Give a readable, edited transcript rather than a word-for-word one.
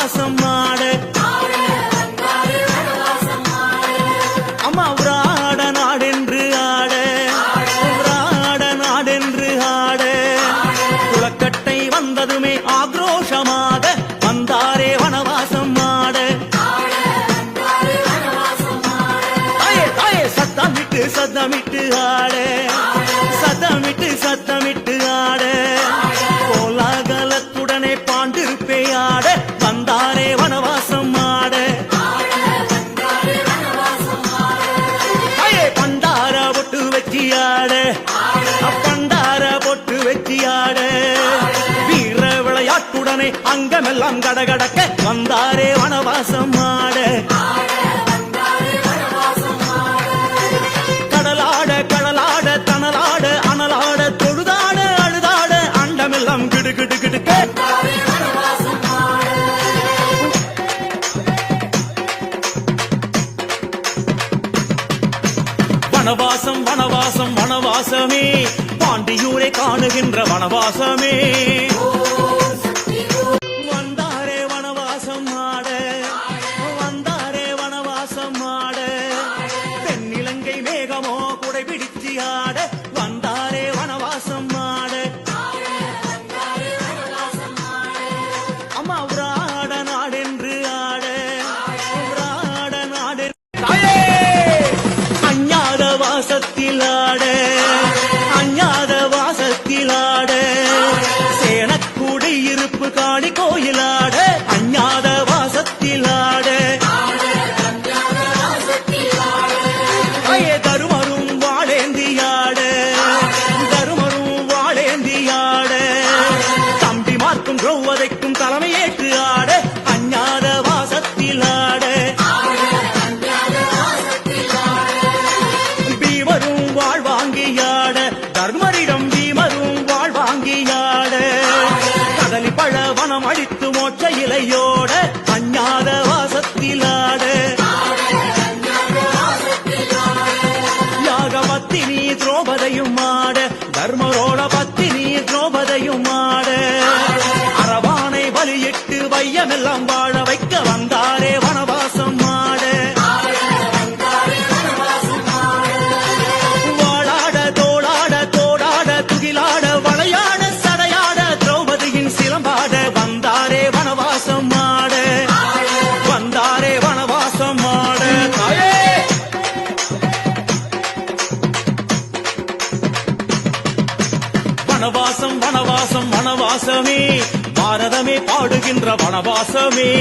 வனவாசம் ஆட அம்மா உராட நாடென்று ஆட உராட நாடென்று ஆட குளக்கட்டை வந்ததுமே ஆக்ரோஷமாக வந்தாரே வனவாசம் ஆட சத்தமிட்டு சத்தமிட்டு ஆட சத்தமிட்டு சத்தமிட்டு ஆட கோலாகலத்துடனே பாண்டிருப்பே ஆட வந்தாரே வனவாசம் ஆட பண்டார பொட்டு வச்சி ஆட பண்டார பொட்டு வச்சி ஆட வீர விளையாட்டுடனே அங்கமெல்லாம் கடகடக்க வந்தாரே வனவாசம் ஆட கடலாட கடலாட தனலாட அனலாட தொழுதாட அழுதாட அண்டமெல்லாம் கிடு கிடு கிடுக்க வனவாசம் வனவாசம் வனவாசமே பாண்டியூரை காணுகின்ற வனவாசமே வந்தாரே வனவாசம் ஆட வந்தாரே வனவாசம் ஆட தென்னிலங்கை மேகமோ குடை பிடிச்சி ஆட வந்தாரே வனவாசம் ஆட அம்மா உராட நாடென்று ஆட உராட நாடென்று அஞ்ஞாத வாசத்தில் ஆட அஞ்ஞாத வாசத்தில் ஆட சேனக்குடி இருப்பு காணி கோயிலாட அஞ்ஞாத வாசத்தில் ஆட தருமரும் வாழேந்தியாட தருமரும் வாழேந்தியாட தம்பி மார்க்கும் திரௌவதைக்கும் தலைமையேற்று ஆட அஞ்ஞாத வாசத்தில் ஆட பீமரும் வாழ்வாங்கியாட தர்மரிடம் பீமரும் வாழ்வாங்கியாட கதலி பழ வனம் அழித்து மோட்ச இலையோட அஞ்ஞாத வாசத்தில் ஆட யாக பத்தினி திரௌபதையும் ஆட தர்மரோட பத்தினி திரௌபதையும் ஆட அரவானை பலியிட்டு வையமெல்லாம் வாழ வைக்க வந்தாரே வனவாசம் ஆட வாழாட தோளாட தோடாட துகிலாட வளையாட சடையாட திரௌபதியின் சிலம்பாட வந்தாரே வனவாசம் ஆட வந்தாரே வனவாசம் ஆட வனவாசம் வனவாசம் வனவாசமே பாரதமே பாடுகின்ற வனவாசமே